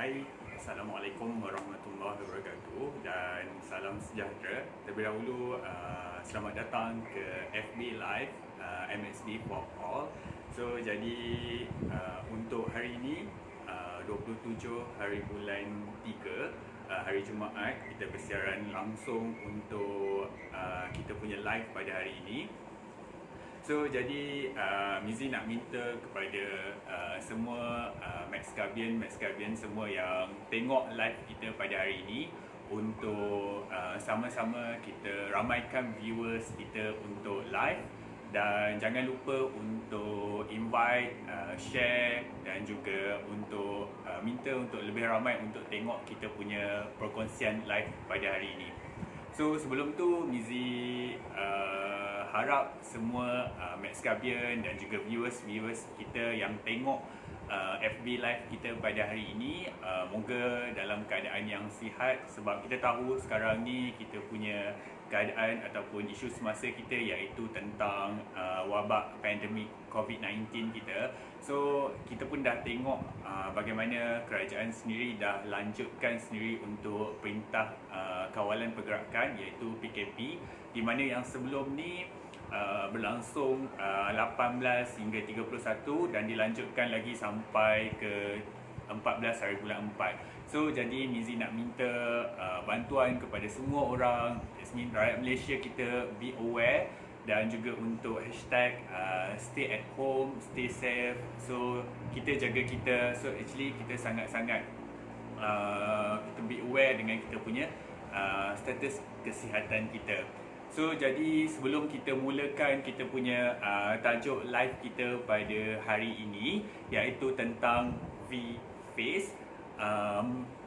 Hai, Assalamualaikum warahmatullahi wabarakatuh dan salam sejahtera. Terlebih dahulu, selamat datang ke FB Live MSD for All. So, jadi untuk hari ini, 27 hari bulan 3, hari Jumaat, kita bersiaran langsung untuk kita punya live pada hari ini. So jadi Mizi nak minta kepada semua Max Gabian semua yang tengok live kita pada hari ini untuk sama-sama kita ramaikan viewers kita untuk live, dan jangan lupa untuk invite, share dan juga untuk minta untuk lebih ramai untuk tengok kita punya perkongsian live pada hari ini. So sebelum tu Mizi harap semua Max Gabian dan juga viewers kita yang tengok FB live kita pada hari ini moga dalam keadaan yang sihat, sebab kita tahu sekarang ni kita punya keadaan ataupun isu semasa kita iaitu tentang wabak pandemik COVID-19 kita. So kita pun dah tengok bagaimana kerajaan sendiri dah lanjutkan sendiri untuk perintah kawalan pergerakan iaitu PKP, di mana yang sebelum ni berlangsung 18 hingga 31 dan dilanjutkan lagi sampai ke 14 hari bulan 4. So jadi Mizi nak minta bantuan kepada semua orang, rakyat Malaysia kita be aware, dan juga untuk hashtag stay at home, stay safe. So kita jaga kita. So actually kita sangat-sangat kita be aware dengan kita punya status kesihatan kita. So jadi sebelum kita mulakan kita punya tajuk live kita pada hari ini iaitu tentang V-Face,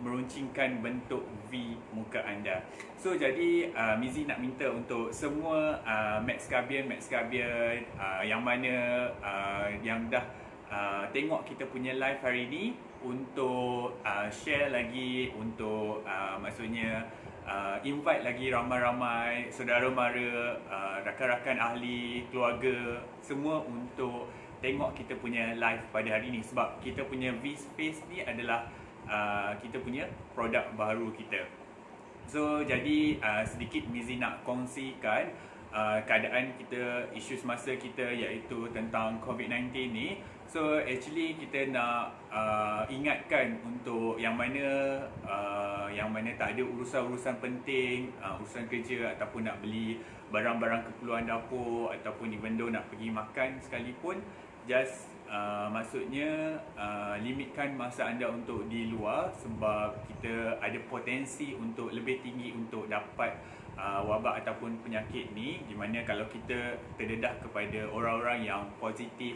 meruncingkan bentuk V muka anda. So jadi Mizi nak minta untuk semua Max Gabian yang mana yang dah tengok kita punya live hari ini untuk share lagi, untuk maksudnya invite lagi ramai-ramai saudara mara, rakan-rakan ahli, keluarga semua untuk tengok kita punya live pada hari ini, sebab kita punya V-Face ni adalah kita punya produk baru kita. So jadi sedikit Mizi nak kongsikan keadaan kita, isu semasa kita iaitu tentang COVID-19 ni. So actually kita nak ingatkan untuk yang mana tak ada urusan-urusan penting, urusan kerja ataupun nak beli barang-barang keperluan dapur ataupun even though nak pergi makan sekalipun, just maksudnya limitkan masa anda untuk di luar, sebab kita ada potensi untuk lebih tinggi untuk dapat wabak ataupun penyakit ni, di mana kalau kita terdedah kepada orang-orang yang positif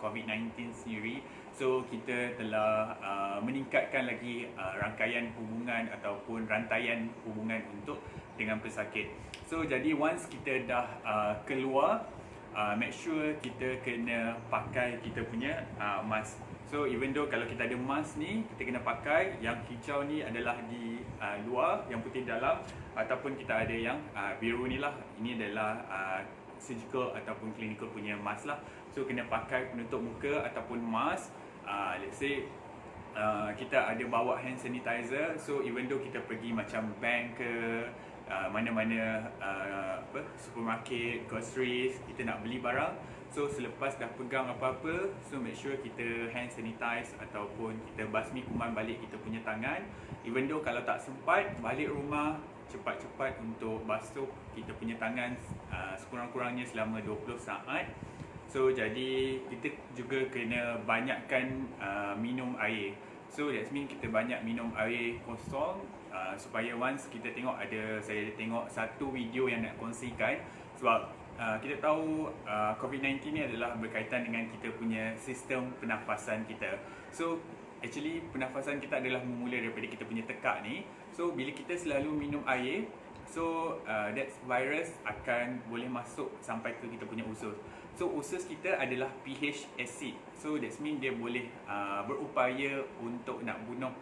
COVID-19 sendiri, so kita telah meningkatkan lagi rangkaian hubungan ataupun rantaian hubungan untuk dengan pesakit. So jadi once kita dah keluar, make sure kita kena pakai kita punya mask. So even though kalau kita ada mask ni, kita kena pakai. Yang hijau ni adalah di luar, yang putih dalam, ataupun kita ada yang biru ni lah. Ini adalah surgical ataupun clinical punya mask lah. So kena pakai penutup muka ataupun mask. Let's say kita ada bawa hand sanitizer. So even though kita pergi macam bank ke mana-mana supermarket, groceries, kita nak beli barang, so selepas dah pegang apa-apa, so make sure kita hand sanitize ataupun kita basmi kuman balik kita punya tangan. Even though kalau tak sempat balik rumah, cepat-cepat untuk basuh kita punya tangan sekurang-kurangnya selama 20 saat. So jadi kita juga kena banyakkan minum air. So that means kita banyak minum air kosong, supaya once kita tengok, saya tengok satu video yang nak kongsikan, sebab kita tahu COVID-19 ni adalah berkaitan dengan kita punya sistem pernafasan kita. So actually pernafasan kita adalah bermula daripada kita punya tekak ni. So bila kita selalu minum air, so that virus akan boleh masuk sampai ke kita punya usus. So usus kita adalah pH acid. So that means dia boleh berupaya untuk nak bunuh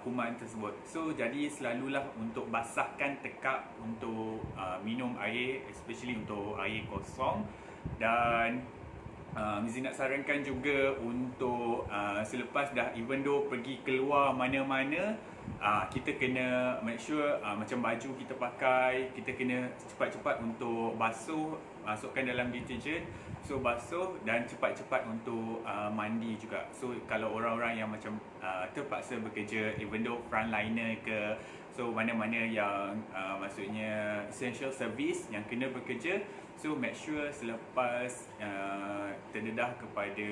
kuman tersebut. So jadi selalulah untuk basahkan tekak untuk minum air, especially untuk air kosong. Dan Mizi nak sarankan juga untuk selepas dah even though pergi keluar mana-mana, kita kena make sure macam baju kita pakai, kita kena cepat-cepat untuk basuh, masukkan dalam deterjen, so basuh dan cepat-cepat untuk mandi juga. So kalau orang-orang yang macam terpaksa bekerja, even though frontliner ke, so mana-mana yang maksudnya essential service yang kena bekerja, so make sure selepas terdedah kepada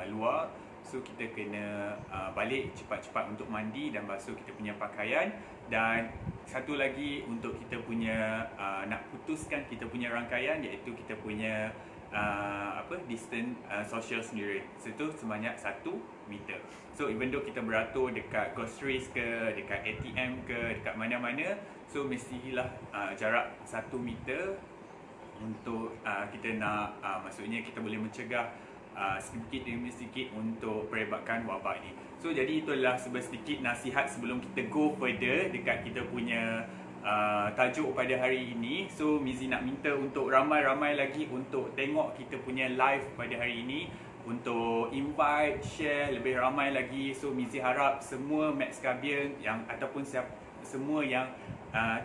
luar, so kita kena balik cepat-cepat untuk mandi dan basuh kita punya pakaian. Dan satu lagi untuk kita punya nak putuskan kita punya rangkaian, iaitu kita punya distance social sendiri. So itu sebanyak 1 meter. So even though kita beratur dekat groceries ke, dekat ATM ke, dekat mana-mana, so mestilah jarak 1 meter untuk kita nak maksudnya kita boleh mencegah sedikit demi sedikit untuk perebakkan wabak ni. So jadi itulah sedikit nasihat sebelum kita go further dekat kita punya tajuk pada hari ini. So Mizi nak minta untuk ramai-ramai lagi untuk tengok kita punya live pada hari ini, untuk invite, share lebih ramai lagi. So Mizi harap semua Max Gabion yang ataupun semua yang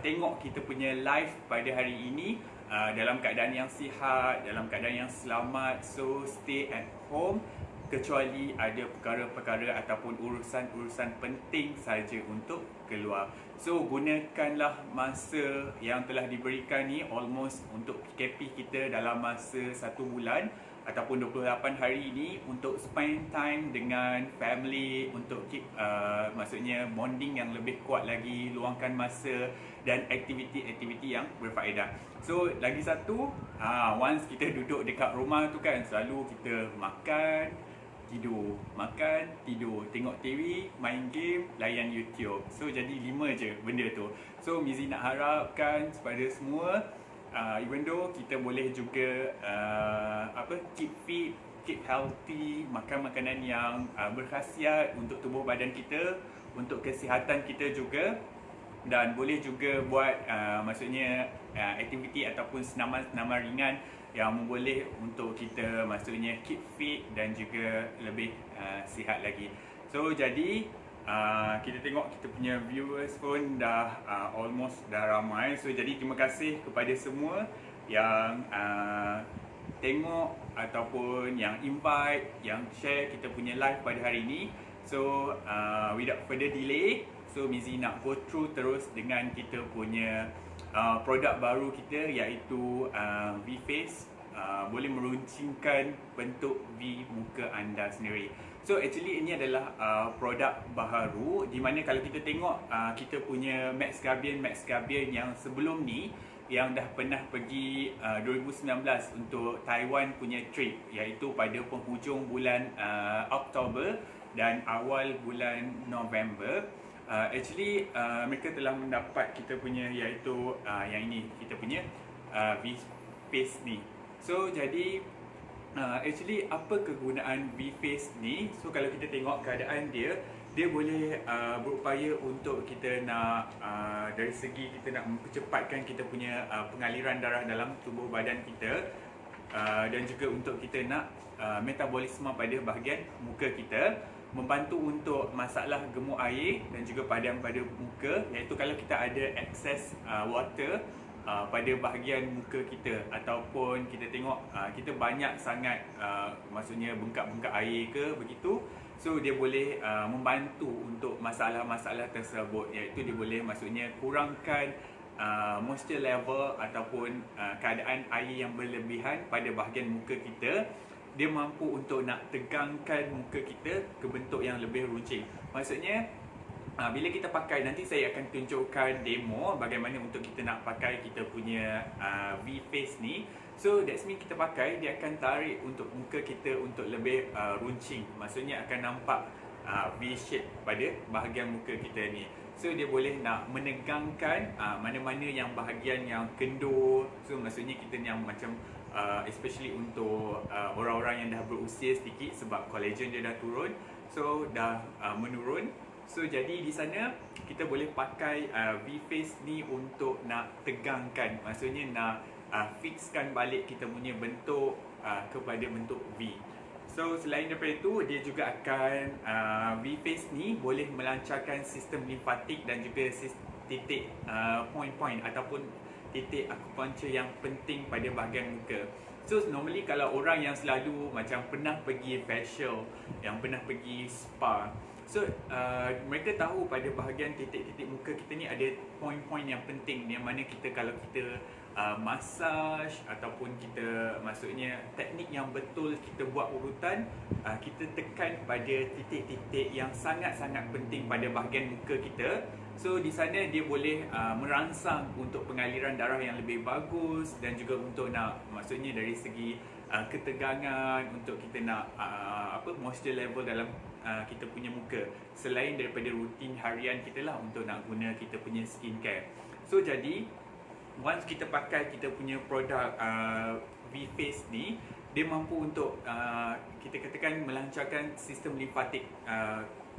tengok kita punya live pada hari ini dalam keadaan yang sihat, dalam keadaan yang selamat. So stay at home, kecuali ada perkara-perkara ataupun urusan-urusan penting saja untuk keluar. So gunakanlah masa yang telah diberikan ni, almost untuk PKP kita dalam masa 1 bulan ataupun 28 hari ini, untuk spend time dengan family, untuk keep maksudnya bonding yang lebih kuat lagi, luangkan masa dan aktiviti-aktiviti yang berfaedah. So lagi satu, once kita duduk dekat rumah tu kan, selalu kita makan, tidur, makan, tidur, tengok TV, main game, layan YouTube. So jadi 5 je benda tu. So Mizi nak harapkan kepada semua, even though kita boleh juga keep fit, keep healthy, makan makanan yang berkhasiat untuk tubuh badan kita, untuk kesihatan kita juga, dan boleh juga buat maksudnya aktiviti ataupun senaman-senaman ringan yang boleh untuk kita maksudnya keep fit dan juga lebih sihat lagi. So jadi kita tengok kita punya viewers pun dah almost dah ramai. So jadi terima kasih kepada semua yang tengok ataupun yang invite, yang share kita punya live pada hari ini. So without further delay, so Mizi nak go through terus dengan kita punya produk baru kita, iaitu V-Face. Boleh meruncingkan bentuk V muka anda sendiri. So actually ini adalah produk baharu, di mana kalau kita tengok kita punya Max Gabion yang sebelum ni, yang dah pernah pergi 2019 untuk Taiwan punya trip, iaitu pada penghujung bulan Oktober dan awal bulan November. Actually mereka telah mendapat kita punya, iaitu yang ini, kita punya V-Face ni. So jadi actually apa kegunaan V-Face ni? So kalau kita tengok keadaan dia boleh berupaya untuk kita nak dari segi kita nak mempercepatkan kita punya pengaliran darah dalam tubuh badan kita, dan juga untuk kita nak metabolisme pada bahagian muka kita, membantu untuk masalah gemuk air dan juga padam pada muka, iaitu kalau kita ada excess water pada bahagian muka kita, ataupun kita tengok kita banyak sangat maksudnya bengkak-bengkak air ke begitu. So dia boleh membantu untuk masalah-masalah tersebut, iaitu dia boleh maksudnya kurangkan moisture level ataupun keadaan air yang berlebihan pada bahagian muka kita. Dia mampu untuk nak tegangkan muka kita ke bentuk yang lebih runcing. Maksudnya bila kita pakai, nanti saya akan tunjukkan demo bagaimana untuk kita nak pakai kita punya V-Face ni. So that's mean kita pakai, dia akan tarik untuk muka kita untuk lebih runcing. Maksudnya akan nampak V-shape pada bahagian muka kita ni. So dia boleh nak menegangkan mana-mana yang bahagian yang kendur. So maksudnya kita yang macam especially untuk orang-orang yang dah berusia sedikit, sebab collagen dia dah turun, so dah menurun. So jadi di sana kita boleh pakai V-Face ni untuk nak tegangkan, maksudnya nak fixkan balik kita punya bentuk kepada bentuk V. So selain daripada itu, dia juga akan V-Face ni boleh melancarkan sistem limfatik dan juga titik point-point ataupun titik akupunktur yang penting pada bahagian muka. So normally kalau orang yang selalu macam pernah pergi facial, yang pernah pergi spa, so mereka tahu pada bahagian titik-titik muka kita ni ada point-point yang penting, yang mana kita kalau kita massage ataupun kita maksudnya teknik yang betul kita buat urutan, kita tekan pada titik-titik yang sangat-sangat penting pada bahagian muka kita. So di sana dia boleh merangsang untuk pengaliran darah yang lebih bagus dan juga untuk nak maksudnya dari segi ketegangan, untuk kita nak moisture level dalam kita punya muka, selain daripada rutin harian kita lah untuk nak guna kita punya skincare. So jadi once kita pakai kita punya produk V-Face ni, dia mampu untuk kita katakan melancarkan sistem limfatik,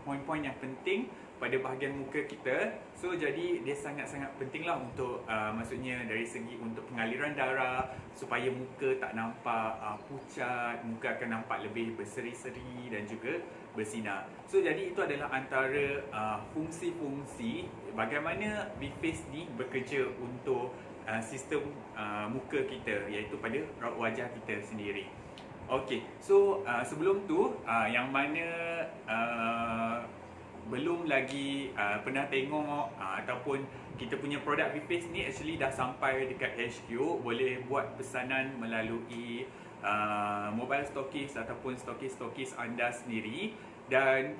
poin-poin yang penting pada bahagian muka kita. So jadi dia sangat-sangat penting lah untuk maksudnya dari segi untuk pengaliran darah, supaya muka tak nampak pucat, muka akan nampak lebih berseri-seri dan juga bersinar. So jadi itu adalah antara fungsi-fungsi bagaimana V-Face ni bekerja untuk sistem muka kita, iaitu pada raut wajah kita sendiri. Okey, so sebelum tu yang mana belum lagi pernah tengok ataupun kita punya produk V-Face ni actually dah sampai dekat HQ, boleh buat pesanan melalui mobile stokis ataupun stokis-stokis anda sendiri. Dan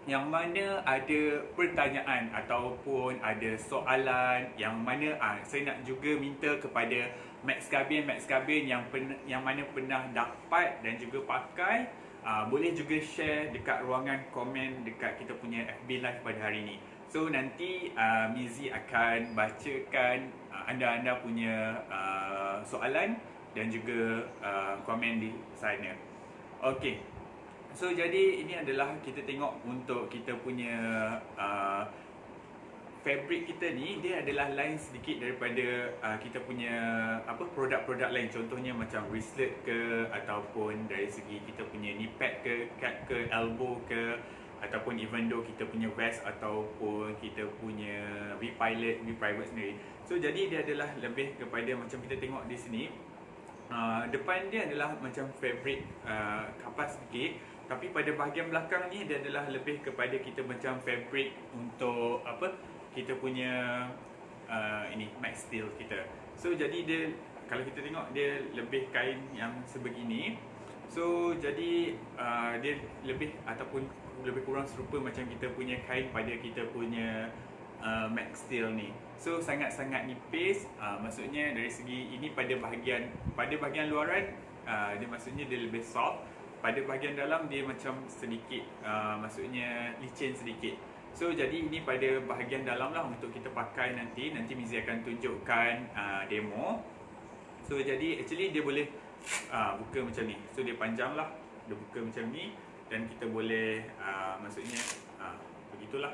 yang mana ada pertanyaan ataupun ada soalan yang mana saya nak juga minta kepada Max Gabian yang mana pernah dapat dan juga pakai, boleh juga share dekat ruangan komen dekat kita punya FB Live pada hari ini. So nanti Mizi akan bacakan anda-anda punya soalan dan juga komen di sana. Okey, so jadi ini adalah kita tengok untuk kita punya fabric kita ni, dia adalah lain sedikit daripada kita punya produk-produk lain. Contohnya macam wristlet ke, ataupun dari segi kita punya knee pad ke, cap ke, elbow ke, ataupun even though kita punya vest ataupun kita punya V-Pilot, V-Private sendiri. So jadi dia adalah lebih kepada macam kita tengok di sini, depan dia adalah macam fabric kapas sikit, tapi pada bahagian belakang ni dia adalah lebih kepada kita macam fabric untuk kita punya ini max steel kita. So jadi dia, kalau kita tengok dia lebih kain yang sebegini. So jadi dia lebih ataupun lebih kurang serupa macam kita punya kain pada kita punya max steel ni. So sangat-sangat nipis, maksudnya dari segi ini pada bahagian luaran dia maksudnya dia lebih soft. Pada bahagian dalam dia macam sedikit maksudnya licin sedikit. So jadi ini pada bahagian dalam lah untuk kita pakai nanti Mizi akan tunjukkan demo. So jadi actually dia boleh buka macam ni. So dia panjang lah, dia buka macam ni, dan kita boleh maksudnya begitulah.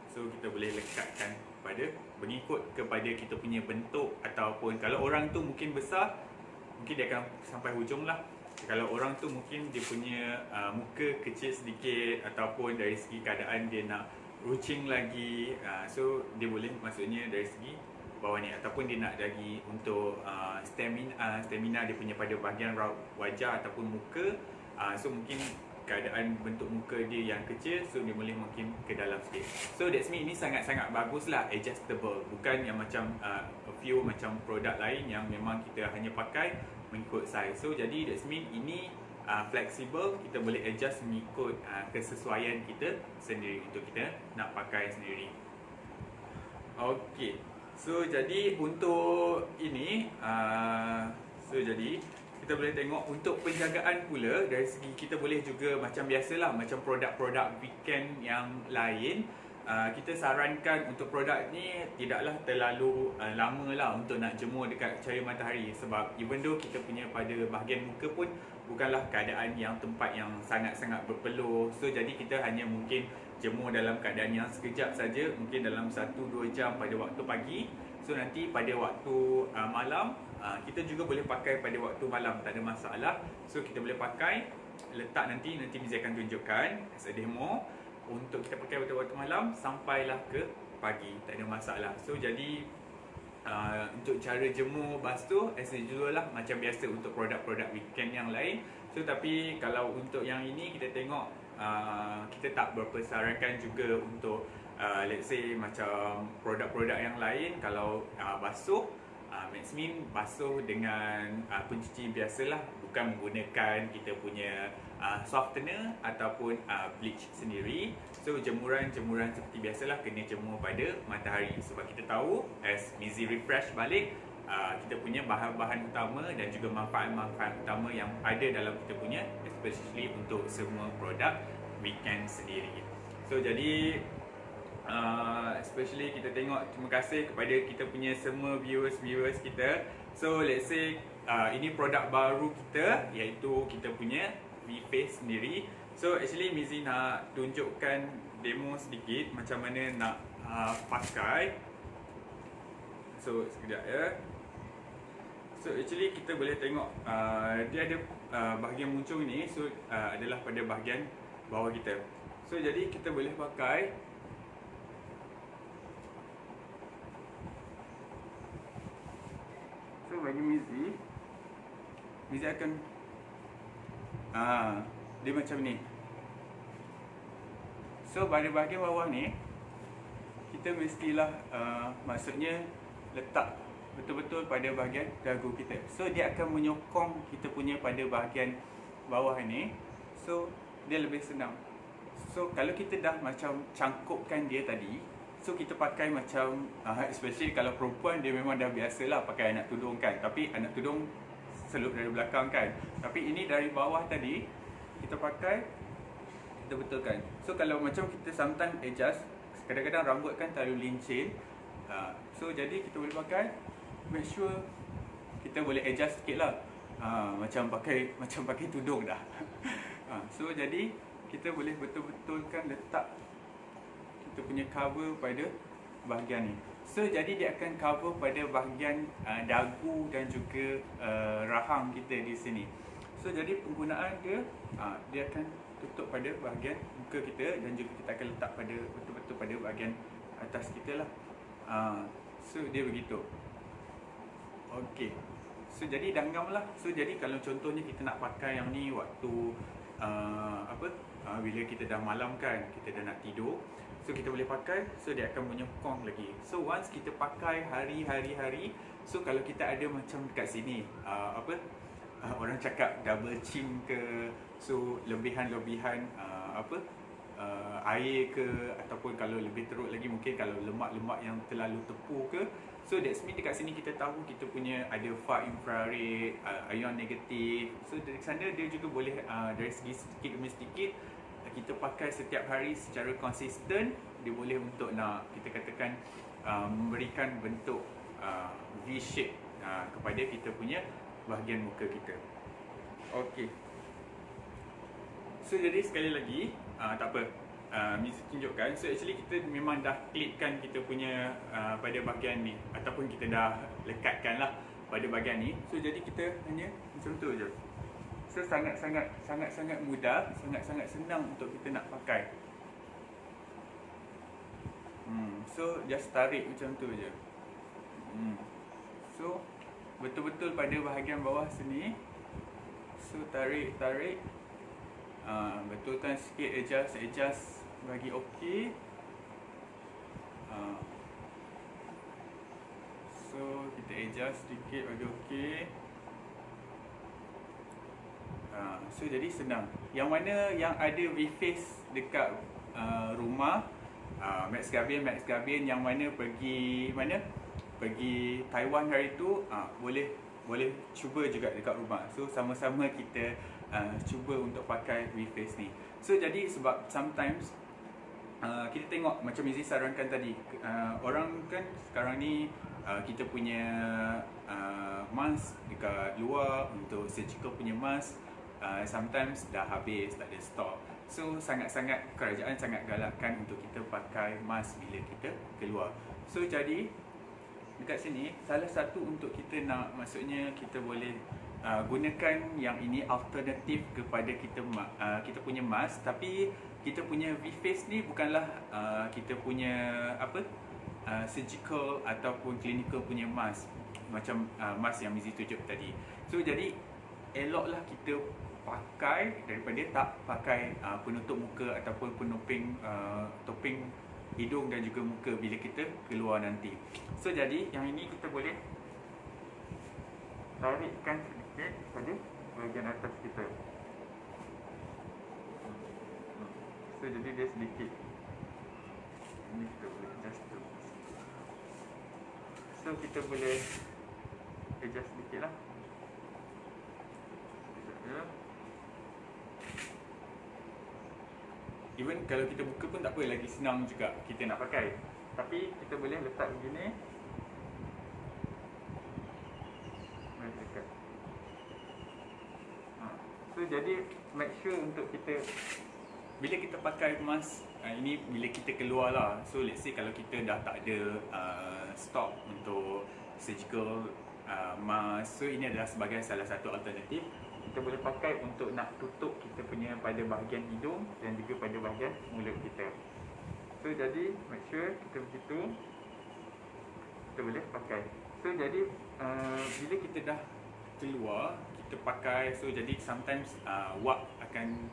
So kita boleh lekatkan pada mengikut kepada kita punya bentuk, ataupun kalau orang tu mungkin besar, mungkin dia akan sampai hujung lah. Kalau orang tu mungkin dia punya muka kecil sedikit, ataupun dari segi keadaan dia nak ruching lagi, so dia boleh maksudnya dari segi bawah ni, ataupun dia nak lagi untuk stamina dia punya pada bahagian raut wajah ataupun muka, so mungkin keadaan bentuk muka dia yang kecil, so dia boleh mungkin ke dalam sikit. So that's mean ini sangat-sangat bagus lah, adjustable, bukan yang macam a few macam produk lain yang memang kita hanya pakai mengikut size. So jadi that's mean ini flexible, kita boleh adjust mengikut kesesuaian kita sendiri untuk kita nak pakai sendiri. Okey, so jadi untuk ini so jadi kita boleh tengok untuk penjagaan pula, dari segi kita boleh juga macam biasalah, macam produk-produk weekend yang lain, kita sarankan untuk produk ni tidaklah terlalu lama lah untuk nak jemur dekat cahaya matahari. Sebab even though kita punya pada bahagian muka pun bukanlah keadaan yang tempat yang sangat-sangat berpeluh. So jadi kita hanya mungkin jemur dalam keadaan yang sekejap saja, mungkin dalam 1-2 jam pada waktu pagi. So nanti pada waktu malam, kita juga boleh pakai pada waktu malam, tak ada masalah. So kita boleh pakai, letak nanti Mizi akan tunjukkan as a demo untuk kita pakai pada waktu malam sampailah ke pagi, tak ada masalah. So jadi untuk cara jemur basuh as usual lah, macam biasa untuk produk-produk weekend yang lain. So tapi kalau untuk yang ini kita tengok kita tak berapa sarankan juga untuk let's say macam produk-produk yang lain. Kalau basuh, Maxmin basuh dengan pencuci biasalah, bukan menggunakan kita punya softener ataupun bleach sendiri. So jemuran seperti biasalah kena jemur pada matahari. Sebab kita tahu as Mizi refresh balik, kita punya bahan-bahan utama dan juga manfaat-manfaat utama yang ada dalam kita punya, especially untuk semua produk weekend sendiri. So jadi especially kita tengok, terima kasih kepada kita punya semua viewers kita. So let's say ini produk baru kita, iaitu kita punya V-Face sendiri. So actually Mizi nak tunjukkan demo sedikit macam mana nak pakai. So sekejap ya. So actually kita boleh tengok dia ada bahagian muncung ni. So adalah pada bahagian bawah kita. So jadi kita boleh pakai. So bagi Mizi akan dia macam ni. So pada bahagian bawah ni kita mestilah maksudnya letak betul-betul pada bahagian dagu kita. So dia akan menyokong kita punya pada bahagian bawah ni. So dia lebih senang. So kalau kita dah macam cangkupkan dia tadi, so kita pakai macam especially kalau perempuan, dia memang dah biasalah pakai anak tudung kan. Tapi anak tudung selup dari belakang kan. Tapi ini dari bawah tadi kita pakai, kita betulkan. So kalau macam kita sometimes adjust, kadang-kadang rambut kan terlalu lincin, so jadi kita boleh pakai, make sure kita boleh adjust sikit lah, macam pakai tudung dah. So jadi kita boleh betul-betulkan letak kita punya cover pada bahagian ni. So jadi dia akan cover pada bahagian dagu dan juga rahang kita di sini. So jadi penggunaan dia, dia akan tutup pada bahagian muka kita dan juga kita akan letak pada betul-betul pada bahagian atas kita lah. So dia begitu. Okey. So jadi dangam lah. So jadi kalau contohnya kita nak pakai yang ni waktu bila kita dah malam kan, kita dah nak tidur, so kita boleh pakai. So dia akan menyokong lagi. So once kita pakai hari-hari, so kalau kita ada macam dekat sini orang cakap double chin ke, so lebihan air ke, ataupun kalau lebih teruk lagi mungkin kalau lemak-lemak yang terlalu tepuk ke, so that's mean dekat sini kita tahu kita punya ada far infrared, ion negatif. So dari sana dia juga boleh dari segi sedikit demi sedikit kita pakai setiap hari secara konsisten, dia boleh untuk nak kita katakan memberikan bentuk V-shape kepada kita punya bahagian muka kita. Okey. So jadi sekali lagi, tak apa, Mizi tunjukkan. So actually kita memang dah klipkan kita punya pada bahagian ni, ataupun kita dah lekatkan lah pada bahagian ni. So jadi kita hanya macam tu je. So sangat-sangat mudah, sangat-sangat senang untuk kita nak pakai. So just tarik macam tu je. So betul-betul pada bahagian bawah sini. So tarik, betulkan sikit, adjust bagi okey. So kita adjust sedikit bagi okey. So jadi senang. Yang mana yang ada V-Face dekat rumah, Max Gabian yang mana pergi Taiwan hari tu, boleh cuba juga dekat rumah. So sama-sama kita cuba untuk pakai V-Face ni. So jadi sebab sometimes kita tengok macam Mizi sarankan tadi, orang kan sekarang ni kita punya mask dekat luar untuk surgical punya mask sometimes dah habis, tak ada stok. So sangat-sangat kerajaan sangat galakkan untuk kita pakai mask bila kita keluar. So jadi dekat sini salah satu untuk kita nak, maksudnya kita boleh gunakan yang ini alternatif kepada kita punya mask, tapi kita punya V-Face ni bukanlah kita punya surgical ataupun clinical punya mask macam mask yang Mizi tunjuk tadi. So jadi eloklah kita pakai daripada tak pakai penutup muka ataupun topeng hidung dan juga muka bila kita keluar nanti. So jadi yang ini kita boleh tarikkan sedikit pada bahagian atas kita. So jadi dia sedikit, ini kita boleh adjust tu. So kita boleh adjust sedikit lah. Even kalau kita buka pun tak apa, lagi senang juga kita nak pakai. Tapi kita boleh letak begini. So jadi make sure untuk kita, bila kita pakai mask ini bila kita keluar lah. So let's say kalau kita dah tak ada stok untuk surgical mask, so ini adalah sebagai salah satu alternatif. Kita boleh pakai untuk nak tutup kita punya pada bahagian hidung dan juga pada bahagian mulut kita. So jadi make sure kita begitu, kita boleh pakai. So jadi bila kita dah keluar, kita pakai. So jadi sometimes wap akan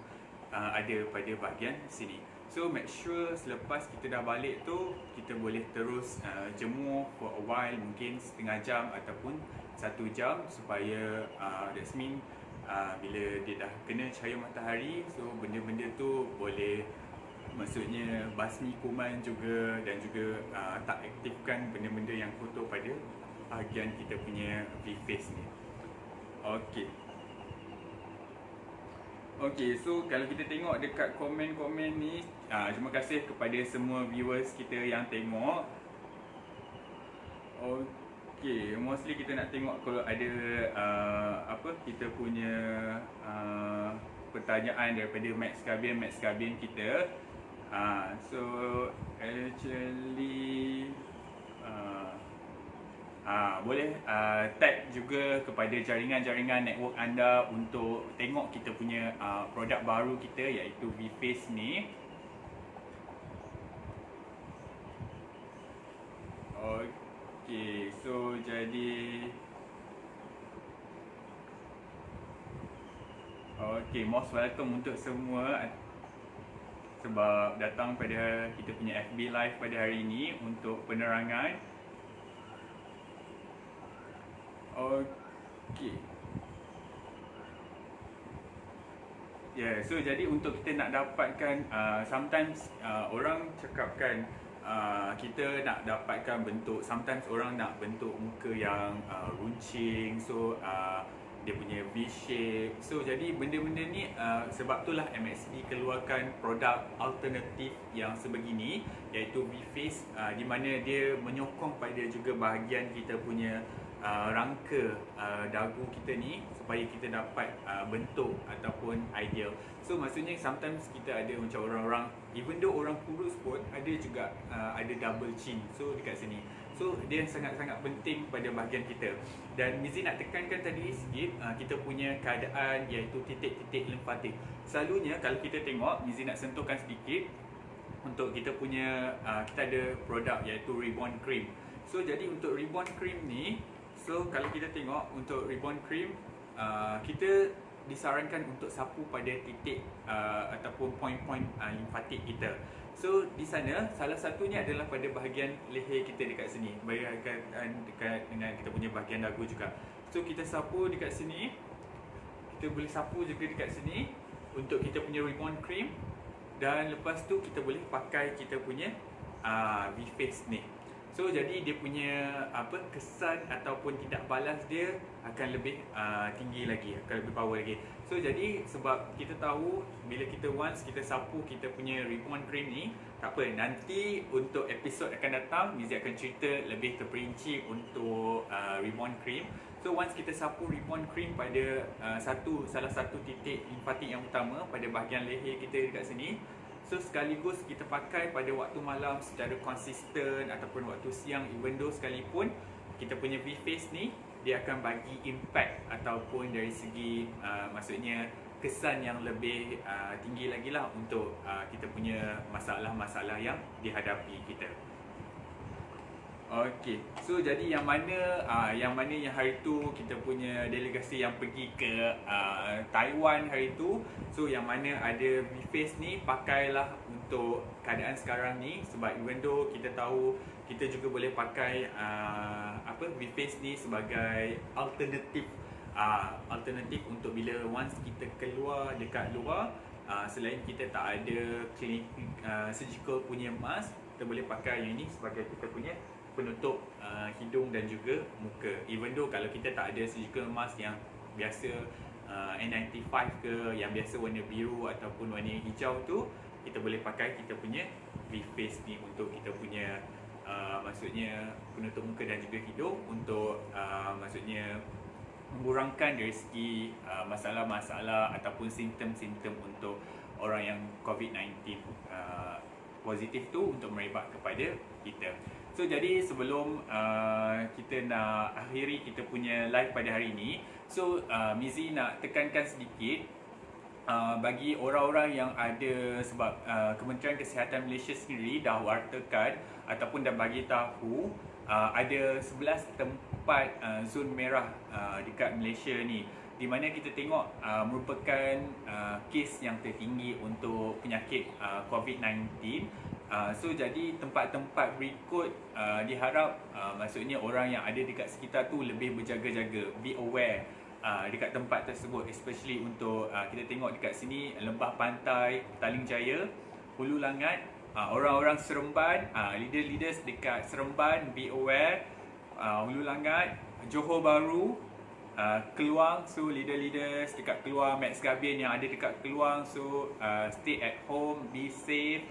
ada pada bahagian sini. So make sure selepas kita dah balik tu, kita boleh terus jemur for a while, mungkin setengah jam ataupun 1 jam, supaya that's mean bila dia dah kena cahaya matahari, so benda-benda tu boleh, maksudnya basmi kuman juga, dan juga tak aktifkan benda-benda yang kotor pada bahagian kita punya V-Face ni. Okay, so kalau kita tengok dekat komen-komen ni, terima kasih kepada semua viewers kita yang tengok. Okay, mostly kita nak tengok kalau ada kita punya pertanyaan daripada Max Gabian kita. So actually boleh tag juga kepada jaringan-jaringan network anda untuk tengok kita punya produk baru kita, iaitu V-Face ni. Okay, so jadi most welcome untuk semua sebab datang pada kita punya FB Live pada hari ini untuk penerangan. Okay. So jadi untuk kita nak dapatkan, sometimes orang cakapkan kita nak dapatkan bentuk, sometimes orang nak bentuk muka yang runcing, so dia punya V-shape. So jadi benda-benda ni sebab itulah MXP keluarkan produk alternatif yang sebegini, iaitu V-Face, di mana dia menyokong pada juga bahagian kita punya rangka dagu kita ni, supaya kita dapat bentuk ataupun ideal. So maksudnya sometimes kita ada macam orang-orang, even though orang kurus pun ada juga ada double chin, so dekat sini. So dia sangat-sangat penting pada bahagian kita. Dan Mizi nak tekankan tadi sikit, kita punya keadaan iaitu titik-titik limfatik. Selalunya kalau kita tengok, Mizi nak sentuhkan sedikit untuk kita punya kita ada produk iaitu Reborn Cream. So jadi untuk Reborn Cream ni, so kalau kita tengok untuk Reborn Cream, kita disarankan untuk sapu pada titik ataupun poin-poin limfatik kita. So di sana salah satunya adalah pada bahagian leher kita dekat sini, dekat dengan kita punya bahagian dagu juga. So kita sapu dekat sini, kita boleh sapu juga dekat sini untuk kita punya Reborn Cream, dan lepas tu kita boleh pakai kita punya V-Face ni. So jadi dia punya kesan ataupun tidak balas dia akan lebih tinggi lagi, akan lebih power lagi. So jadi sebab kita tahu bila kita once kita sapu kita punya ribbon cream ni, tak apa, nanti untuk episod akan datang Mizi akan cerita lebih terperinci untuk ribbon cream. So once kita sapu ribbon cream pada salah satu titik limfatik yang utama pada bahagian leher kita dekat sini, so sekaligus kita pakai pada waktu malam secara konsisten ataupun waktu siang, even though sekalipun kita punya V-Face ni dia akan bagi impact ataupun dari segi maksudnya kesan yang lebih tinggi lagi lah untuk kita punya masalah-masalah yang dihadapi kita. Okey, so jadi yang mana yang hari tu kita punya delegasi yang pergi ke Taiwan hari tu, so yang mana ada V-Face ni pakailah untuk keadaan sekarang ni, sebab even though kita tahu kita juga boleh pakai V-Face ni sebagai alternatif untuk bila once kita keluar dekat luar, selain kita tak ada surgical punya mask, kita boleh pakai yang ini sebagai kita punya penutup hidung dan juga muka. Even though kalau kita tak ada surgical mask yang biasa N95 ke, yang biasa warna biru ataupun warna hijau tu, kita boleh pakai kita punya V-Face ni untuk kita punya maksudnya penutup muka dan juga hidung untuk maksudnya mengurangkan dari segi masalah-masalah ataupun simptom-simptom untuk orang yang COVID-19 positif tu untuk merebak kepada kita. So jadi sebelum kita nak akhiri kita punya live pada hari ini, so Mizi nak tekankan sedikit bagi orang-orang yang ada, sebab Kementerian Kesihatan Malaysia sendiri dah wartakan ataupun dah bagi tahu ada 11 tempat zon merah dekat Malaysia ni, di mana kita tengok merupakan kes yang tertinggi untuk penyakit COVID-19. So jadi tempat-tempat berikut diharap maksudnya orang yang ada dekat sekitar tu lebih berjaga-jaga, be aware dekat tempat tersebut, especially untuk kita tengok dekat sini Lembah Pantai, Petaling Jaya, Hulu Langat, orang-orang Seremban, leader-leaders dekat Seremban be aware, Hulu Langat, Johor Bahru, Keluang, so leader-leaders dekat Keluang, Max Gabian yang ada dekat Keluang, so stay at home, be safe.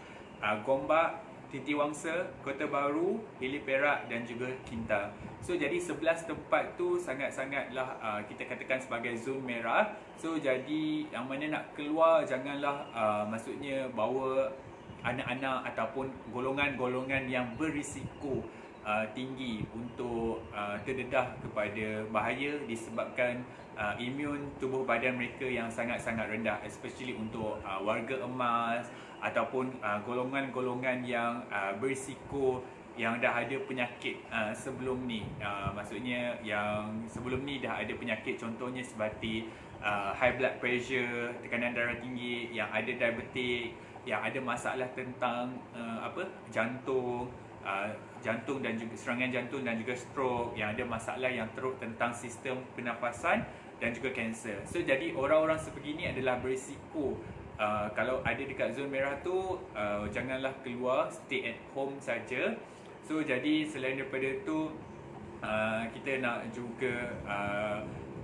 Gombak, Titiwangsa, Kota Baru, Hili Perak dan juga Kinta. So jadi 11 tempat tu sangat-sangatlah kita katakan sebagai zon merah. So jadi yang mana nak keluar janganlah maksudnya bawa anak-anak ataupun golongan-golongan yang berisiko tinggi untuk terdedah kepada bahaya disebabkan imun tubuh badan mereka yang sangat-sangat rendah, especially untuk warga emas ataupun golongan-golongan yang berisiko yang dah ada penyakit sebelum ni, maksudnya yang sebelum ni dah ada penyakit, contohnya seperti high blood pressure, tekanan darah tinggi, yang ada diabetik, yang ada masalah tentang jantung dan juga serangan jantung dan juga stroke, yang ada masalah yang teruk tentang sistem pernafasan dan juga kanser. So jadi orang-orang sebegini adalah berisiko. Kalau ada dekat zon merah tu, janganlah keluar, stay at home saja. So jadi selain daripada tu, kita nak juga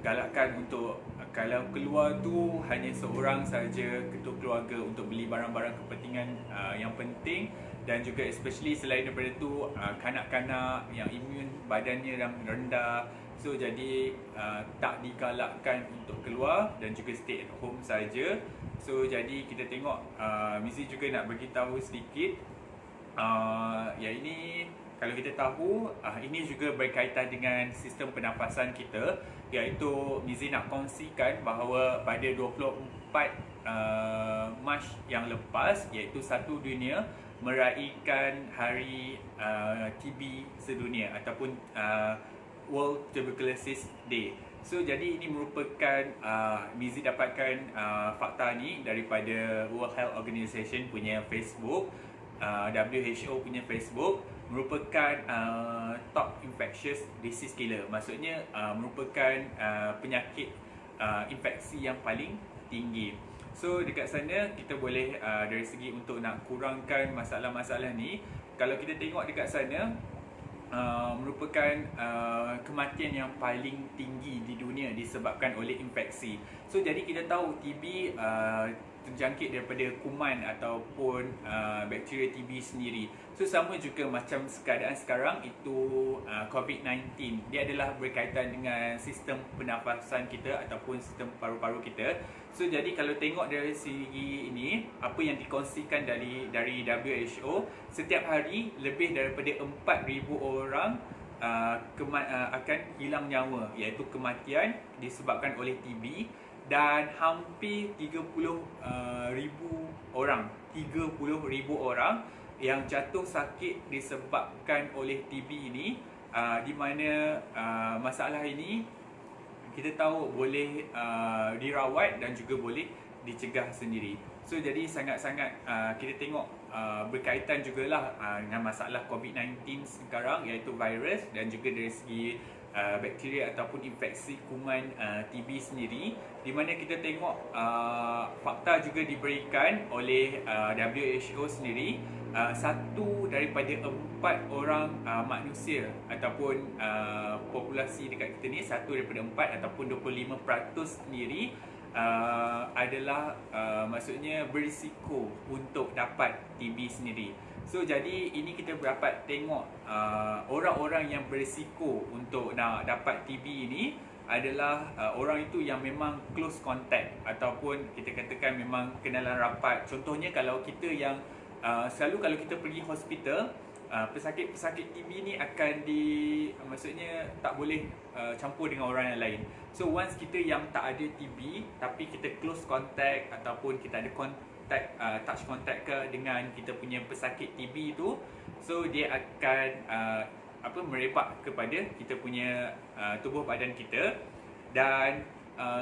galakkan untuk kalau keluar tu hanya seorang saja ketua keluarga untuk beli barang-barang kepentingan yang penting, dan juga especially selain daripada tu kanak-kanak yang imun badannya yang rendah. So jadi tak digalakkan untuk keluar dan juga stay at home saja. So jadi kita tengok Mizi juga nak beritahu sedikit yang ini, kalau kita tahu ini juga berkaitan dengan sistem pernafasan kita, iaitu Mizi nak kongsikan bahawa pada 24 Mac yang lepas, iaitu Satu Dunia meraihkan hari TB sedunia ataupun World Tuberculosis Day. So jadi ini merupakan Mizi dapatkan fakta ni daripada World Health Organization punya Facebook, WHO punya Facebook, merupakan top infectious disease killer. Maksudnya merupakan penyakit infeksi yang paling tinggi. So dekat sana kita boleh dari segi untuk nak kurangkan masalah-masalah ni, kalau kita tengok dekat sana merupakan kematian yang paling tinggi di dunia disebabkan oleh infeksi. So jadi kita tahu TB terjangkit daripada kuman ataupun bakteria TB sendiri. So sama juga macam keadaan sekarang itu COVID-19. Dia adalah berkaitan dengan sistem pernafasan kita ataupun sistem paru-paru kita. So jadi kalau tengok dari segi ini, apa yang dikongsikan dari WHO, setiap hari lebih daripada 4,000 orang akan hilang nyawa, iaitu kematian disebabkan oleh TB, dan hampir 30,000 orang yang jatuh sakit disebabkan oleh TB ini, di mana masalah ini kita tahu boleh dirawat dan juga boleh dicegah sendiri. So jadi sangat-sangat kita tengok berkaitan jugalah dengan masalah COVID-19 sekarang, iaitu virus dan juga dari segi bakteria ataupun infeksi kuman TB sendiri, di mana kita tengok fakta juga diberikan oleh WHO sendiri, satu daripada 4 orang manusia ataupun populasi dekat kita ni, satu daripada 4 ataupun 25% sendiri adalah maksudnya berisiko untuk dapat TB sendiri. So jadi ini kita dapat tengok orang-orang yang berisiko untuk nak dapat TB ini adalah orang itu yang memang close contact ataupun kita katakan memang kenalan rapat. Contohnya kalau kita yang selalu kalau kita pergi hospital, pesakit-pesakit TB ni akan maksudnya tak boleh campur dengan orang yang lain. So once kita yang tak ada TB tapi kita close contact ataupun kita ada touch contact dengan kita punya pesakit TB itu, so dia akan merebak kepada kita punya tubuh badan kita. Dan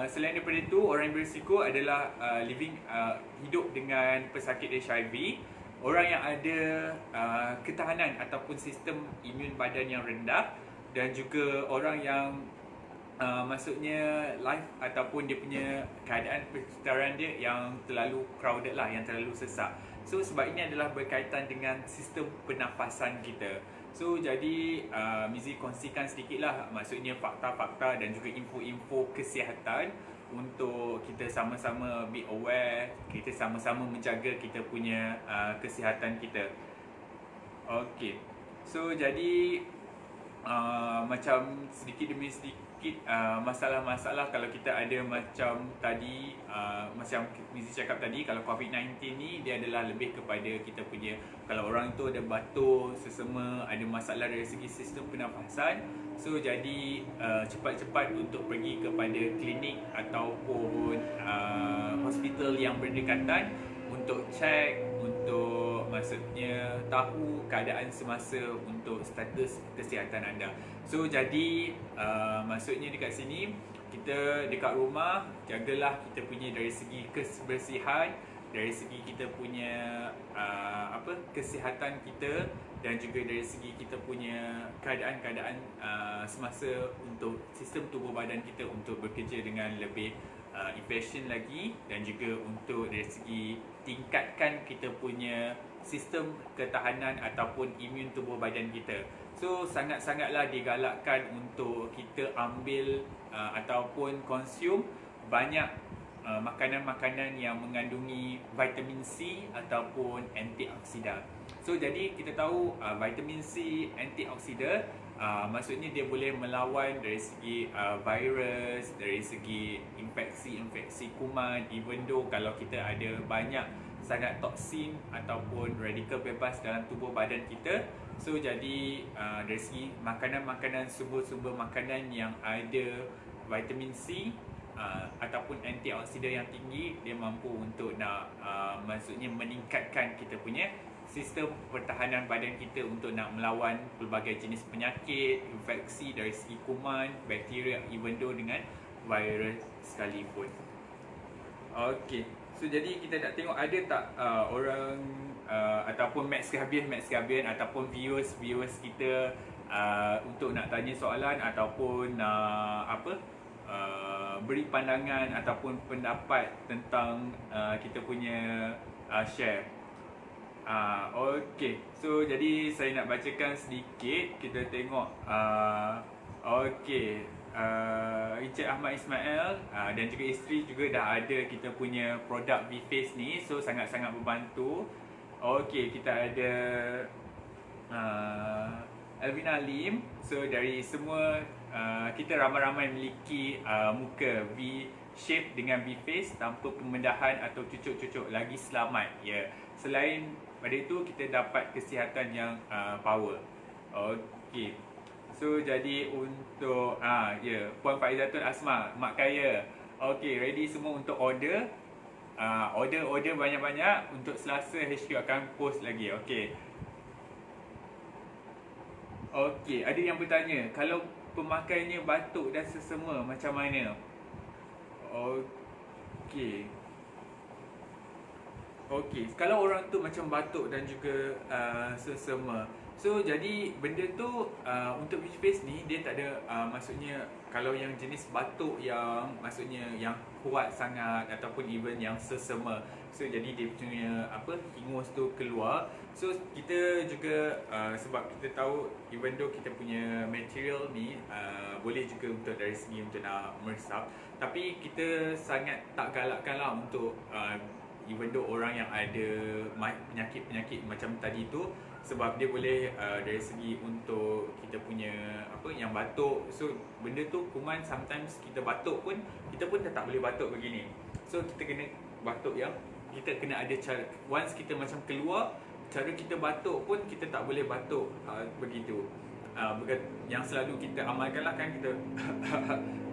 selain daripada itu, orang yang berisiko adalah hidup dengan pesakit HIV, orang yang ada ketahanan ataupun sistem imun badan yang rendah, dan juga orang yang maksudnya life ataupun dia punya keadaan persekitaran dia yang terlalu crowded lah, yang terlalu sesak. So sebab ini adalah berkaitan dengan sistem pernafasan kita. So jadi Mizi kongsikan sedikit lah, maksudnya fakta-fakta dan juga info-info kesihatan untuk kita sama-sama be aware, kita sama-sama menjaga kita punya kesihatan kita. Okay, so jadi macam sedikit demi sedikit masalah-masalah kalau kita ada macam tadi, macam Mizi cakap tadi, kalau COVID-19 ni dia adalah lebih kepada kita punya, kalau orang tu ada batuk, sesama, ada masalah dari segi sistem pernafasan, so jadi cepat-cepat untuk pergi kepada klinik ataupun hospital yang berdekatan untuk cek, untuk maksudnya tahu keadaan semasa untuk status kesihatan anda. So jadi maksudnya dekat sini, kita dekat rumah jagalah kita punya dari segi kebersihan, dari segi kita punya kesihatan kita, dan juga dari segi kita punya keadaan-keadaan semasa untuk sistem tubuh badan kita untuk bekerja dengan lebih efisien lagi, dan juga untuk dari segi tingkatkan kita punya sistem ketahanan ataupun imun tubuh badan kita. So sangat-sangatlah digalakkan untuk kita ambil ataupun consume banyak makanan-makanan yang mengandungi vitamin C ataupun antioksida. So jadi kita tahu vitamin C, antioksida, maksudnya dia boleh melawan dari segi virus, dari segi infeksi kuman, even though kalau kita ada banyak sangat toksin ataupun radikal bebas dalam tubuh badan kita. So jadi dari segi makanan-makanan, sumber-sumber makanan yang ada vitamin C ataupun antioksida yang tinggi, dia mampu untuk nak maksudnya meningkatkan kita punya sistem pertahanan badan kita untuk nak melawan pelbagai jenis penyakit, infeksi dari segi kuman, bakteria, even though dengan virus sekalipun. Okey, so jadi kita nak tengok ada tak orang ataupun Max Gabian ataupun viewers kita untuk nak tanya soalan ataupun beri pandangan ataupun pendapat tentang kita punya share. Okey. So jadi saya nak bacakan sedikit. Kita tengok. Okey. Encik Ahmad Ismail dan juga isteri juga dah ada kita punya produk V-Face ni. So sangat-sangat membantu. Okey, kita ada Elvina Lim. So dari semua kita ramai-ramai memiliki muka V shape dengan V-Face tanpa pembedahan atau cucuk-cucuk, lagi selamat. Ya. Selain pada itu kita dapat kesihatan yang power. Okey. So jadi untuk Puan Faizatul Asma, Mak Kaya. Okey, ready semua untuk order. Order banyak-banyak. Untuk Selasa HQ akan post lagi. Okey. Okey, ada yang bertanya, kalau pemakaiannya batuk dan sesama macam mana? Okey. Okey, kalau orang tu macam batuk dan juga sesama. So jadi benda tu untuk V-Face ni dia tak ada maksudnya kalau yang jenis batuk yang maksudnya yang kuat sangat ataupun even yang sesama. So jadi dia punya hingus tu keluar. So kita juga sebab kita tahu even though kita punya material ni boleh juga untuk dari segi untuk nak meresap, tapi kita sangat tak galakkan lah untuk even though orang yang ada penyakit-penyakit macam tadi tu, sebab dia boleh dari segi untuk kita punya yang batuk. So benda tu kuman, sometimes kita batuk pun kita pun tak boleh batuk begini. So kita kena batuk yang kita kena ada cara. Once kita macam keluar, cara kita batuk pun kita tak boleh batuk begitu. Yang selalu kita amalkan lah kan, kita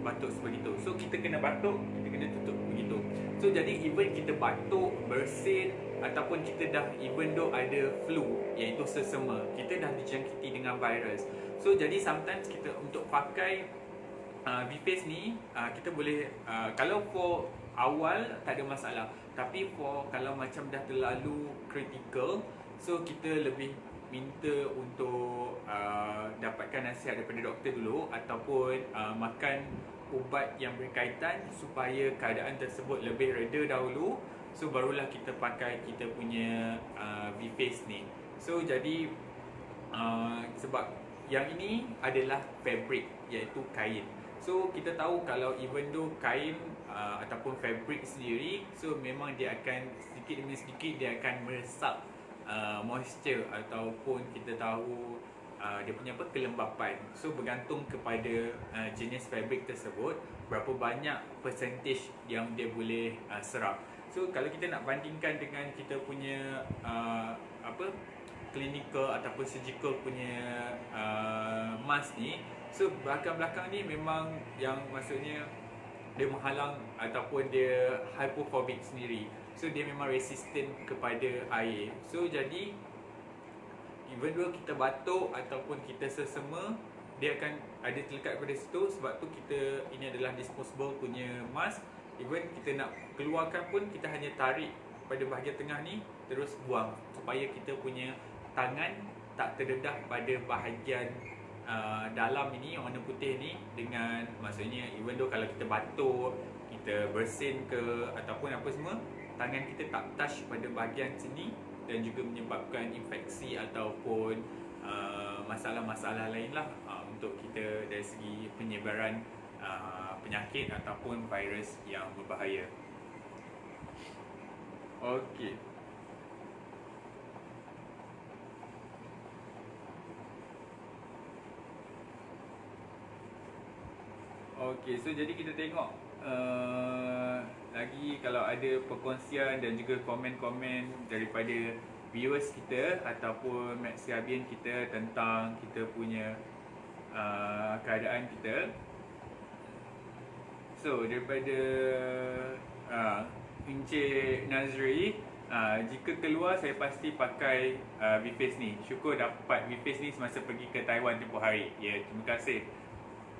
batuk sebegitu. So kita kena batuk, kita kena tutup begitu. So jadi even kita batuk, bersin ataupun kita dah even though ada flu iaitu sesama, kita dah dijangkiti dengan virus. So jadi sometimes kita untuk pakai V-Face ni kita boleh kalau for awal tak ada masalah, tapi for kalau macam dah terlalu critical, so kita lebih minta untuk dapatkan nasihat daripada doktor dulu ataupun makan ubat yang berkaitan supaya keadaan tersebut lebih reda dahulu. So barulah kita pakai kita punya V-Face ni. So jadi sebab yang ini adalah fabric iaitu kain. So kita tahu kalau even though kain ataupun fabric sendiri, so memang dia akan sedikit demi sedikit dia akan meresap moisture ataupun kita tahu dia punya kelembapan. So bergantung kepada jenis fabric tersebut, berapa banyak percentage yang dia boleh serap. So kalau kita nak bandingkan dengan kita punya clinical ataupun surgical punya mask ni, so belakang-belakang ni memang yang maksudnya dia menghalang ataupun dia hypophobic sendiri. So dia memang resistant kepada air. So jadi even though kita batuk ataupun kita sesama, dia akan ada terlekat pada situ. Sebab tu kita, ini adalah disposable punya mask. Even kita nak keluarkan pun kita hanya tarik pada bahagian tengah ni terus buang, supaya kita punya tangan tak terdedah pada bahagian dalam ini yang warna putih ni dengan maksudnya even though kalau kita batuk, kita bersin ke ataupun apa semua, tangan kita tak touch pada bahagian sini dan juga menyebabkan infeksi ataupun masalah-masalah lain lah untuk kita dari segi penyebaran penyakit ataupun virus yang berbahaya. Okey. Okey, so jadi kita tengok lagi kalau ada perkongsian dan juga komen-komen daripada viewers kita ataupun Max Gabian kita tentang kita punya keadaan kita. So daripada Encik Nazri, jika keluar saya pasti pakai V-Face ni. Syukur dapat V-Face ni semasa pergi ke Taiwan tempoh hari. Ya, terima kasih.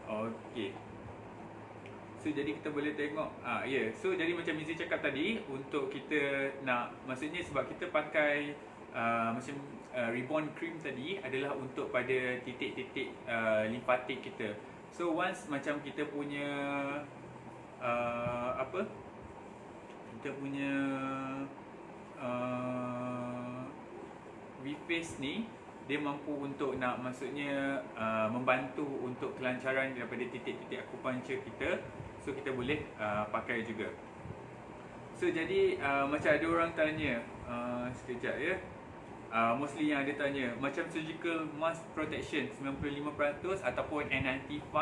Okey. So jadi kita boleh tengok so jadi macam Mizi cakap tadi, untuk kita nak, maksudnya sebab kita pakai macam reborn cream tadi adalah untuk pada titik-titik limfatik kita. So once macam kita punya kita punya V-Face ni dia mampu untuk nak maksudnya membantu untuk kelancaran daripada titik-titik akupuncture kita. So kita boleh pakai juga. So jadi macam ada orang tanya sekejap ya. Mostly yang ada tanya macam surgical mask protection 95% ataupun N95,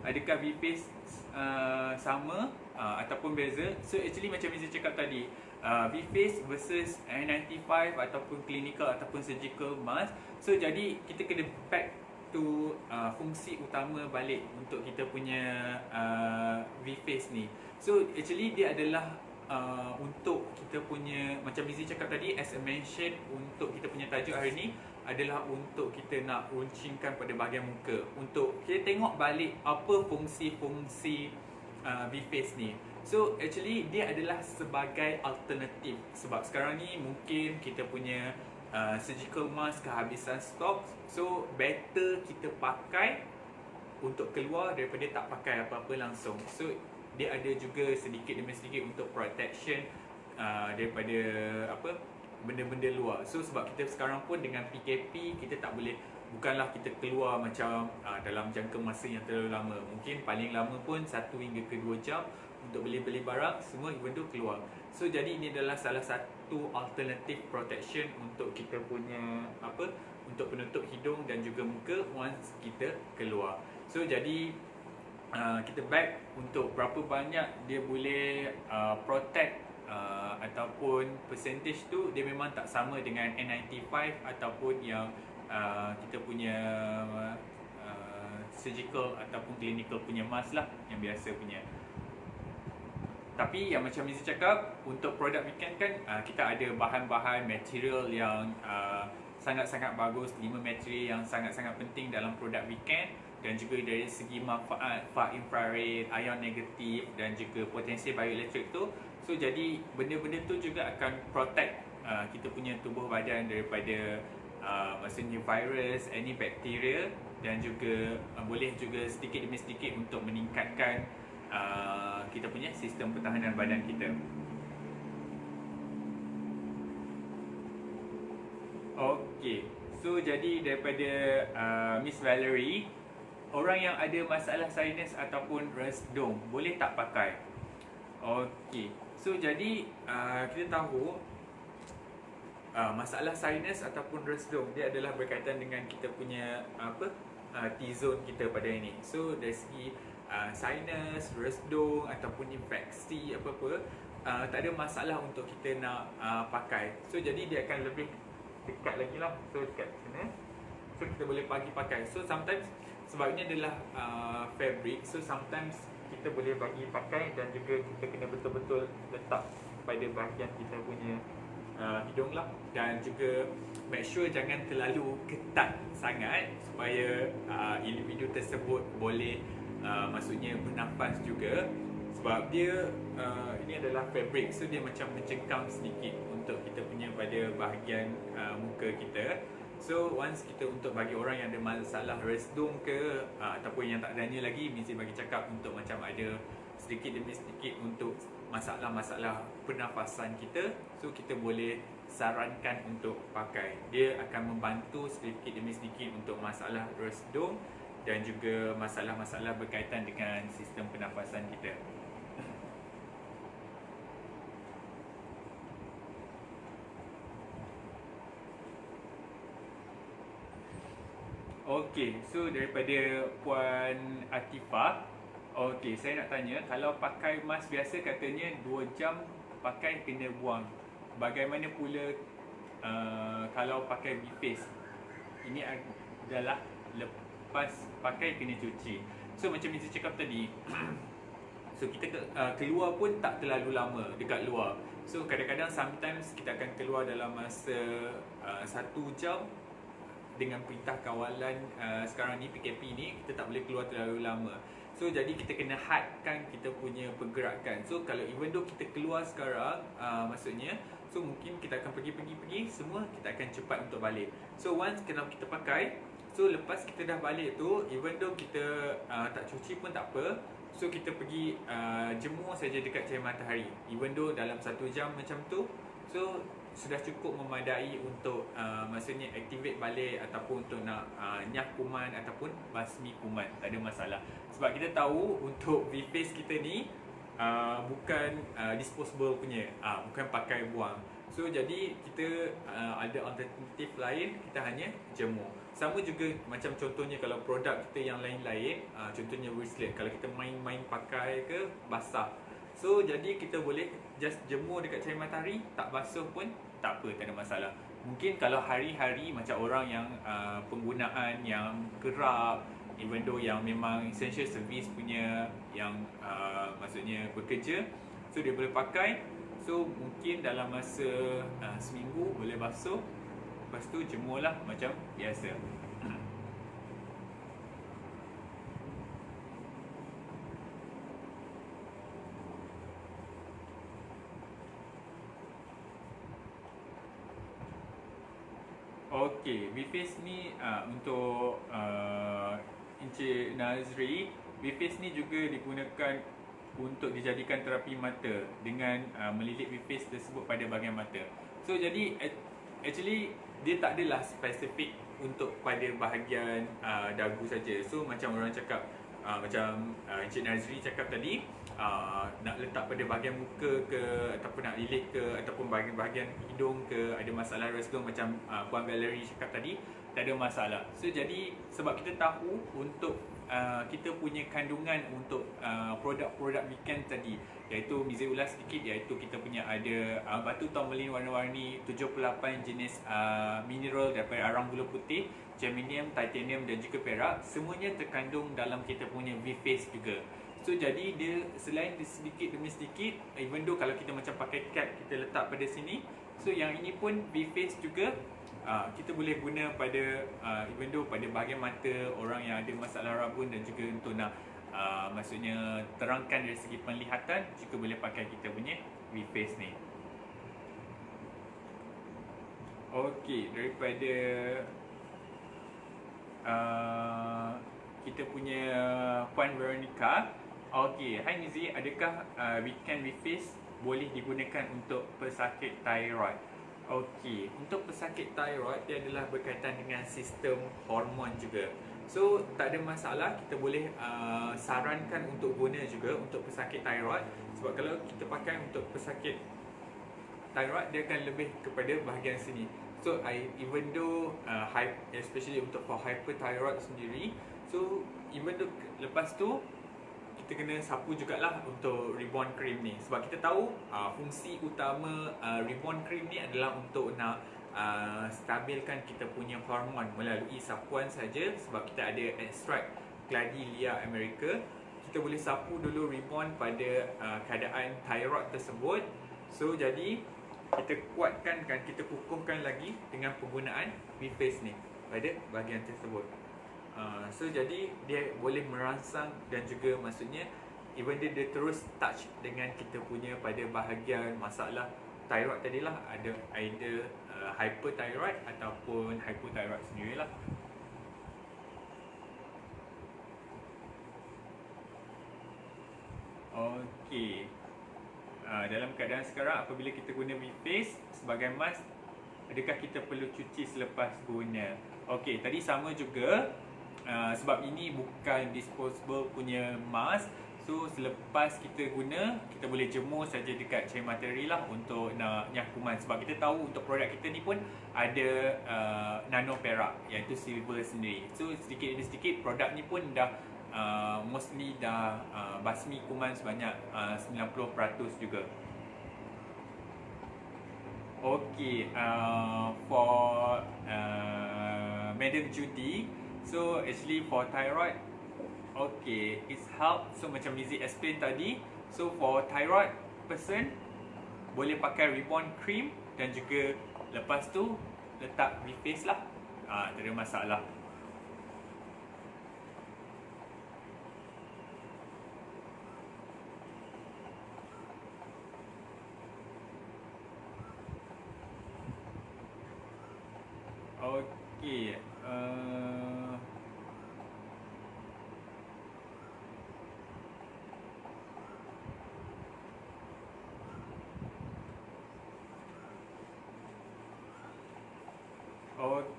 adakah V-Face sama ataupun beza? So actually macam Mizi cakap tadi, V-Face versus N95 ataupun clinical ataupun surgical mask. So jadi kita kena back to fungsi utama balik untuk kita punya V-Face ni. So actually dia adalah untuk kita punya, macam Mizi cakap tadi, as I mention, untuk kita punya tajuk hari ni adalah untuk kita nak runcingkan pada bahagian muka, untuk kita tengok balik apa fungsi-fungsi V-Face ni. So actually dia adalah sebagai alternatif, sebab sekarang ni mungkin kita punya surgical mask kehabisan stok. So better kita pakai untuk keluar daripada tak pakai apa-apa langsung. So dia ada juga sedikit demi sedikit untuk protection daripada apa, benda-benda luar. So sebab kita sekarang pun dengan PKP, kita tak boleh, bukanlah kita keluar macam dalam jangka masa yang terlalu lama. Mungkin paling lama pun 1 hingga ke 2 jam untuk beli-beli barang, semua even tu keluar. So jadi ini adalah salah satu alternative protection untuk kita punya apa, untuk penutup hidung dan juga muka once kita keluar. So jadi kita back untuk berapa banyak dia boleh protect ataupun percentage tu, dia memang tak sama dengan N95 ataupun yang kita punya surgical ataupun clinical punya mask lah, yang biasa punya. Tapi yang macam Mizi cakap, untuk produk weekend kan kita ada bahan-bahan material yang sangat-sangat bagus, 5 material yang sangat-sangat penting dalam produk weekend, dan juga dari segi manfaat far infrared, ion negatif dan juga potensi bioelektrik tu. So jadi benda-benda tu juga akan protect kita punya tubuh badan daripada maksudnya virus, any bakteria, dan juga boleh juga sedikit demi sedikit untuk meningkatkan kita punya sistem pertahanan badan kita. Okey, so jadi daripada Miss Valerie, orang yang ada masalah sinus ataupun resdung boleh tak pakai? Okey, so jadi kita tahu masalah sinus ataupun resdung dia adalah berkaitan dengan kita punya apa, T-zone kita pada ini. So dari segi sinus, resdung ataupun infeksi apa-apa, tak ada masalah untuk kita nak pakai. So jadi dia akan lebih dekat lagi lah. So dekat sana, so kita boleh bagi pakai. So sometimes sebab ini adalah fabric, so sometimes kita boleh bagi pakai, dan juga kita kena betul-betul letak pada bahagian kita punya hidung lah, dan juga make sure jangan terlalu ketat sangat supaya individu tersebut boleh maksudnya bernafas juga, sebab dia ini adalah fabric, so dia macam mencengkam sedikit untuk kita punya pada bahagian muka kita. So once kita, untuk bagi orang yang ada masalah resdung ke ataupun yang tak adanya lagi, Mizi bagi cakap untuk macam ada sedikit demi sedikit untuk masalah-masalah pernafasan kita, so kita boleh sarankan untuk pakai. Dia akan membantu sedikit demi sedikit untuk masalah resdung dan juga masalah-masalah berkaitan dengan sistem pernafasan kita. Okey, so daripada Puan Atifah, okey, saya nak tanya, kalau pakai mask biasa katanya 2 jam pakai kena buang. Bagaimana pula kalau pakai V-Face? Ini adalah lepas pakai kena cuci. So macam Mizi cakap tadi, so kita keluar pun tak terlalu lama dekat luar. So kadang-kadang sometimes kita akan keluar dalam masa 1 jam. Dengan perintah kawalan sekarang ni, PKP ni, kita tak boleh keluar terlalu lama. So jadi kita kena hadkan kita punya pergerakan. So kalau even though kita keluar sekarang, maksudnya, so mungkin kita akan pergi semua, kita akan cepat untuk balik. So once kalau kita pakai, so lepas kita dah balik tu, even though kita tak cuci pun tak apa, so kita pergi jemur saja dekat cahaya matahari, even though dalam 1 jam macam tu. So sudah cukup memadai untuk maksudnya activate balik ataupun untuk nak nyah kuman ataupun basmi kuman, tak ada masalah. Sebab kita tahu untuk V-Face kita ni bukan disposable punya, bukan pakai buang. So jadi kita ada alternatif lain, kita hanya jemur. Sama juga macam contohnya kalau produk kita yang lain-lain, contohnya wristlet, kalau kita main-main pakai ke basah. So jadi kita boleh just jemur dekat cahaya matahari, tak basuh pun tak apa, tak ada masalah. Mungkin kalau hari-hari macam orang yang penggunaan yang kerap, even though yang memang essential service punya yang maksudnya bekerja, so dia boleh pakai. So mungkin dalam masa seminggu boleh basuh, lepas tu jemurlah macam biasa. Okey, V-Face ni untuk Encik Nazri, V-Face ni juga digunakan untuk dijadikan terapi mata dengan melilit V-Face tersebut pada bahagian mata. So jadi actually dia tak adalah spesifik untuk pada bahagian dagu saja. So macam orang cakap, macam Encik Nazri cakap tadi, nak letak pada bahagian muka ke, ataupun nak lilit ke, ataupun bahagian hidung ke, ada masalah restu macam Puan Valerie cakap tadi, tak ada masalah. So jadi sebab kita tahu untuk kita punya kandungan untuk produk-produk weekend tadi, iaitu Mizi ulas sedikit, iaitu kita punya ada batu tourmaline warna-warni, 78 jenis mineral daripada arang bulu putih, germanium, titanium dan juga perak, semuanya terkandung dalam kita punya V-Face juga. So jadi dia selain dia sedikit demi sedikit, even though kalau kita macam pakai cap kita letak pada sini, so yang ini pun V-Face juga, kita boleh guna pada even though pada bahagian mata orang yang ada masalah rabun dan juga untuk nak maksudnya terangkan dari segi penglihatan, juga boleh pakai kita punya V-Face ni. Okey, daripada kita punya Puan Veronica. Okey, hai Nizi, adakah weekend V-Face boleh digunakan untuk pesakit thyroid? Okey, untuk pesakit thyroid dia adalah berkaitan dengan sistem hormon juga. So tak ada masalah, kita boleh sarankan untuk guna juga untuk pesakit thyroid. Sebab kalau kita pakai untuk pesakit thyroid, dia akan lebih kepada bahagian sini. So even though especially untuk for hyperthyroid sendiri, so even though lepas tu kita kena sapu jugalah untuk reborn cream ni. Sebab kita tahu fungsi utama reborn cream ni adalah untuk nak stabilkan kita punya hormon melalui sapuan saja. Sebab kita ada ekstrak Gladilia America, kita boleh sapu dulu reborn pada keadaan thyroid tersebut. So jadi kita kuatkan kan, kita kukuhkan lagi dengan penggunaan V-Face ni pada bahagian tersebut. So jadi dia boleh merangsang dan juga maksudnya even dia terus touch dengan kita punya pada bahagian masalah thyroid tadilah, ada either hyperthyroid ataupun hypothyroid sendirilah. Okey. Dalam keadaan sekarang apabila kita guna V-Face sebagai mask, adakah kita perlu cuci selepas guna? Okey, tadi sama juga. Sebab ini bukan disposable punya mask, so selepas kita guna, kita boleh jemur saja dekat cahaya matahari lah untuk nak nyah kuman. Sebab kita tahu untuk produk kita ni pun ada nano perak, iaitu silver sendiri. So sedikit demi sedikit produk ni pun dah mostly dah basmi kuman sebanyak 90% juga. Okay, for Madam Judy, so actually for thyroid, okay, it's help. So macam Lizzie explain tadi, so for thyroid person boleh pakai reborn cream dan juga lepas tu letak V-Face lah, tak ada masalah. Okay,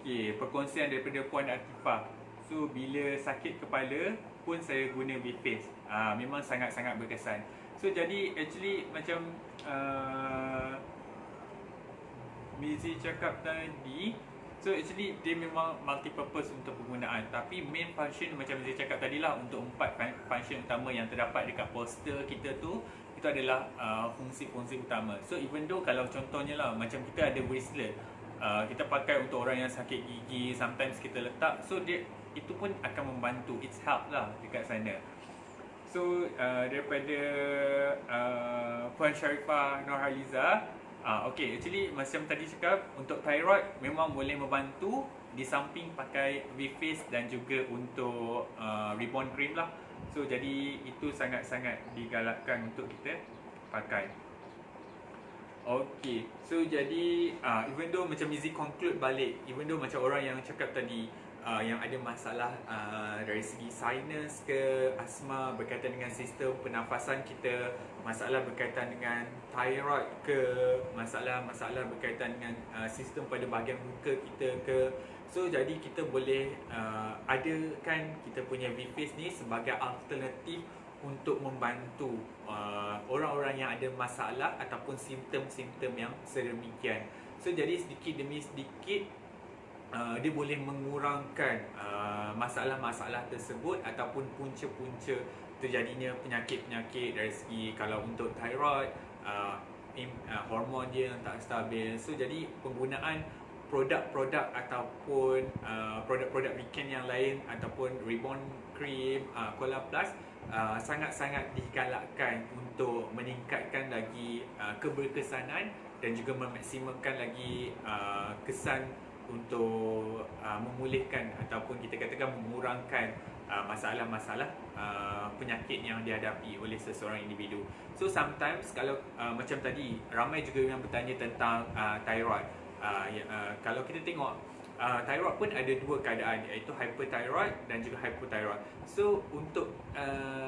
Okey, perkongsian daripada Puan Atifah. So bila sakit kepala pun saya guna V-Face. Memang sangat-sangat berkesan. So jadi actually macam Mizi cakap tadi, so actually dia memang multi purpose untuk penggunaan, tapi main function macam Mizi cakap tadi lah, untuk 4 function utama yang terdapat dekat poster kita tu, itu adalah fungsi-fungsi utama. So even though kalau contohnya lah macam kita ada bracelet, kita pakai untuk orang yang sakit gigi, sometimes kita letak, so dia itu pun akan membantu, it's help lah dekat sana. So daripada Puan Sharifah Nurhaliza, okay, actually macam tadi cakap, untuk thyroid memang boleh membantu di samping pakai V-Face dan juga untuk Reborn Cream lah. So jadi itu sangat-sangat digalakkan untuk kita pakai. Okay, so jadi even though macam Mizi conclude balik, even though macam orang yang cakap tadi yang ada masalah dari segi sinus ke asma berkaitan dengan sistem pernafasan kita, masalah berkaitan dengan thyroid ke, masalah-masalah berkaitan dengan sistem pada bahagian muka kita ke, so jadi kita boleh adakan kita punya V-Face ni sebagai alternatif untuk membantu orang-orang yang ada masalah ataupun simptom-simptom yang sedemikian. So jadi sedikit demi sedikit dia boleh mengurangkan masalah-masalah tersebut ataupun punca-punca terjadinya penyakit-penyakit dari segi kalau untuk thyroid, hormon dia yang tak stabil. So jadi penggunaan produk-produk ataupun produk-produk weekend yang lain ataupun Reborn Cream, Cola Plus sangat-sangat digalakkan untuk meningkatkan lagi keberkesanan dan juga memaksimumkan lagi kesan untuk memulihkan ataupun kita katakan mengurangkan masalah-masalah penyakit yang dihadapi oleh seseorang individu. So sometimes kalau macam tadi ramai juga yang bertanya tentang thyroid. Kalau kita tengok thyroid pun ada dua keadaan, iaitu hyperthyroid dan juga hypothyroid. So untuk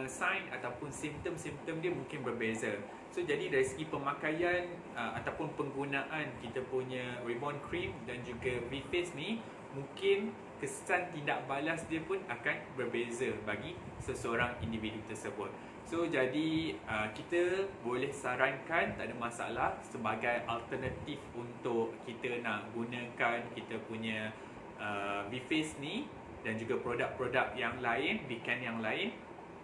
sign ataupun simptom-simptom dia mungkin berbeza. So jadi dari segi pemakaian ataupun penggunaan kita punya Reborn Cream dan juga V-Face ni, mungkin kesan tindak balas dia pun akan berbeza bagi seseorang individu tersebut. So jadi kita boleh sarankan, tak ada masalah, sebagai alternatif untuk kita nak gunakan kita punya V-Face ni dan juga produk-produk yang lain, weekend yang lain,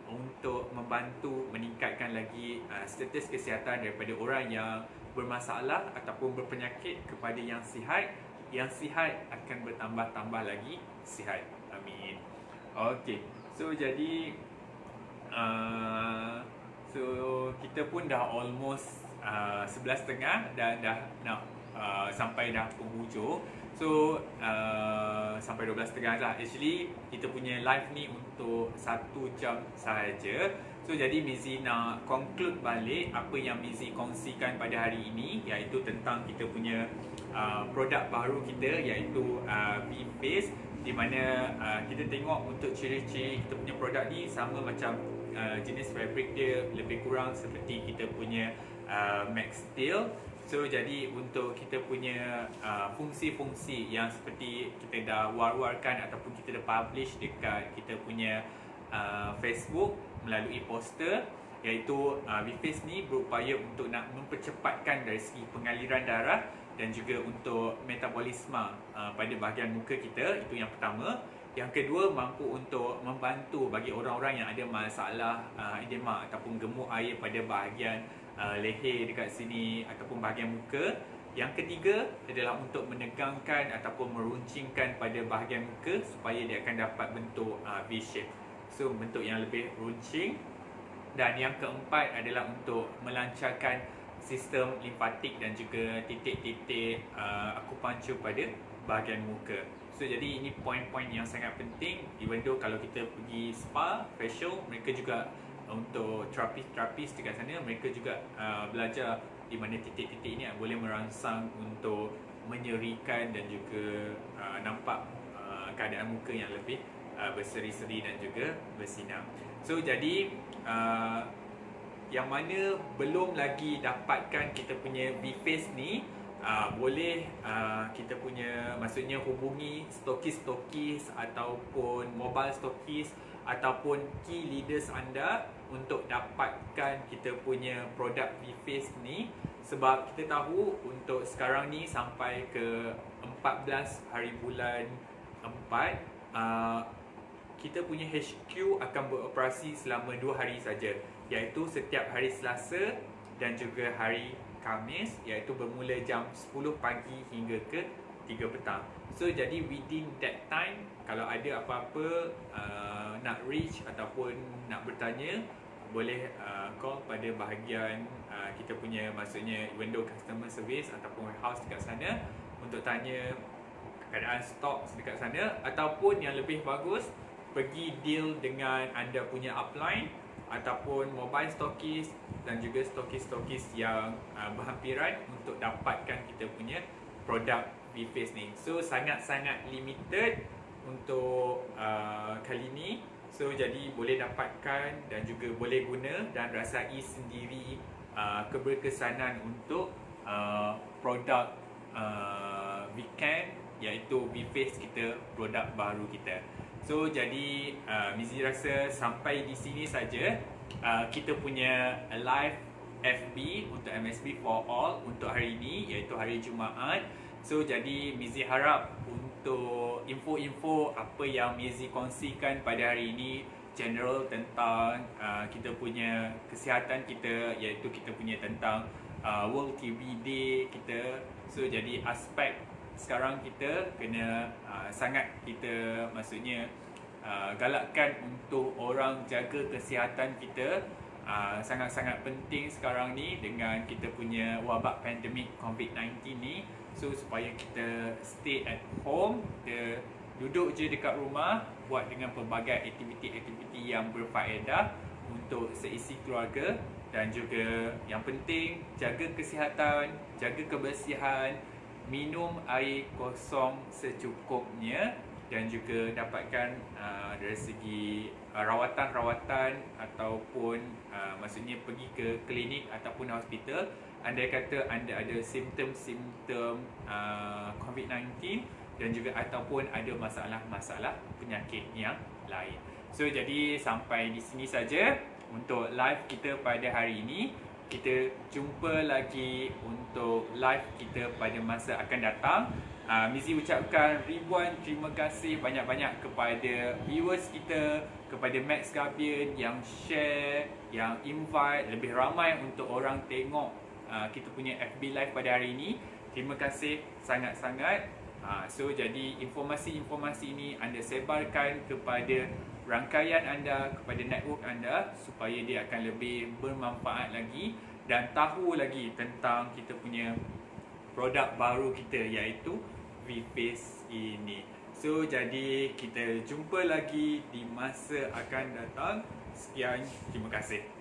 untuk membantu meningkatkan lagi status kesihatan daripada orang yang bermasalah ataupun berpenyakit kepada yang sihat. Yang sihat akan bertambah-tambah lagi sihat. Amin. Okay, so jadi so kita pun dah almost 11.30 dan dah nak sampai dah penghujung. So sampai 12.30 lah. Actually kita punya live ni untuk 1 jam sahaja. So jadi Mizi nak conclude balik apa yang Mizi kongsikan pada hari ini, iaitu tentang kita punya produk baru kita, iaitu V-Face, di mana kita tengok untuk ciri-ciri kita punya produk ni sama macam jenis fabric dia lebih kurang seperti kita punya Max Steel. So jadi untuk kita punya fungsi-fungsi yang seperti kita dah war-warkan ataupun kita dah publish dekat kita punya Facebook melalui poster, iaitu V-Face ni berupaya untuk nak mempercepatkan dari segi pengaliran darah dan juga untuk metabolisme pada bahagian muka kita. Itu yang pertama. Yang kedua, mampu untuk membantu bagi orang-orang yang ada masalah edema ataupun gemuk air pada bahagian leher dekat sini ataupun bahagian muka. Yang ketiga adalah untuk menegangkan ataupun meruncingkan pada bahagian muka supaya dia akan dapat bentuk V-shape. So bentuk yang lebih runcing. Dan yang keempat adalah untuk melancarkan sistem limfatik dan juga titik-titik akupunktur pada bahagian muka. So jadi ini poin-poin yang sangat penting. Even though kalau kita pergi spa, facial, mereka juga untuk terapis dekat sana, mereka juga belajar di mana titik-titik ini boleh merangsang untuk menyerikan dan juga nampak keadaan muka yang lebih berseri-seri dan juga bersinar. So jadi yang mana belum lagi dapatkan kita punya V-Face ni, boleh kita punya, maksudnya hubungi stokis-stokis ataupun mobile stokis ataupun key leaders anda untuk dapatkan kita punya produk VFace ni. Sebab kita tahu untuk sekarang ni sampai ke 14 hari bulan 4, kita punya HQ akan beroperasi selama 2 hari saja, iaitu setiap hari Selasa dan juga hari Khamis, iaitu bermula jam 10 pagi hingga ke 3 petang. So jadi within that time, kalau ada apa-apa nak reach ataupun nak bertanya, boleh call pada bahagian kita punya, maksudnya window customer service ataupun warehouse dekat sana untuk tanya keadaan stok dekat sana. Ataupun yang lebih bagus, pergi deal dengan anda punya upline ataupun mobile stokis dan juga stokis-stokis yang berhampiran untuk dapatkan kita punya produk VFace ni. So sangat-sangat limited untuk kali ni. So jadi boleh dapatkan dan juga boleh guna dan rasai sendiri keberkesanan untuk produk weekend, iaitu VFace kita, produk baru kita. So jadi Mizi rasa sampai di sini saja kita punya live FB untuk MSB for All untuk hari ini, iaitu hari Jumaat. So jadi Mizi harap untuk info-info apa yang Mizi kongsikan pada hari ini general tentang kita punya kesihatan kita, iaitu kita punya tentang World TB Day kita. So jadi aspek sekarang kita kena sangat kita, maksudnya galakkan untuk orang jaga kesihatan kita. Sangat-sangat penting sekarang ni dengan kita punya wabak pandemik COVID-19 ni. So supaya kita stay at home, kita duduk je dekat rumah, buat dengan pelbagai aktiviti-aktiviti yang berfaedah untuk seisi keluarga. Dan juga yang penting, jaga kesihatan, jaga kebersihan, minum air kosong secukupnya, dan juga dapatkan dari segi rawatan-rawatan ataupun maksudnya pergi ke klinik ataupun hospital andai kata anda ada simptom-simptom COVID-19 dan juga ataupun ada masalah-masalah penyakit yang lain. So jadi sampai di sini saja untuk live kita pada hari ini. Kita jumpa lagi untuk live kita pada masa akan datang. Mizi ucapkan ribuan terima kasih banyak-banyak kepada viewers kita, kepada Max Gabian yang share, yang invite lebih ramai untuk orang tengok kita punya FB live pada hari ini. Terima kasih sangat-sangat. So jadi informasi-informasi ini anda sebarkan kepada rangkaian anda, kepada network anda, supaya dia akan lebih bermanfaat lagi dan tahu lagi tentang kita punya produk baru kita, iaitu VFace ini. So jadi kita jumpa lagi di masa akan datang. Sekian, terima kasih.